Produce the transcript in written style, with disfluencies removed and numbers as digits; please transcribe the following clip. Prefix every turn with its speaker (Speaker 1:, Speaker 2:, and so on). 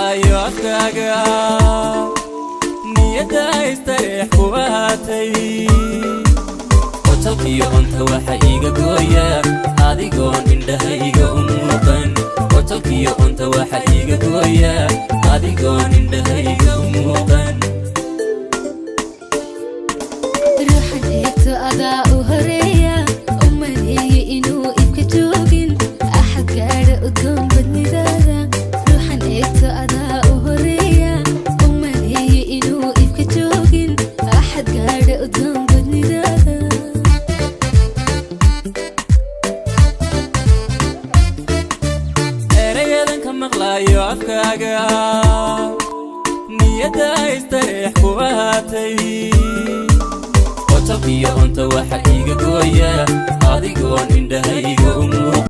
Speaker 1: maqlaayo afkaaga niyada istareex kuwaatay qotalkiyo anta waxa iga gooya adigoon indhahayga u muuqan qotalkiyo anta waxa iga gooya adigoon indhahayga u muuqan
Speaker 2: ruuxan eegto adaa u horeeya umaleeye inuu ibka joogin axad gaadha udgoon badnidaada ruuxan eegto adaa u horeeya umaleeye inuu ibka joogin axad gaadha udgoon badnidaada
Speaker 1: erayadan ka maqlaayo afkaaga niyada istareex kuwaatay qotalkiyo anta waxa iga gooya adigoon indhahayga u muuqan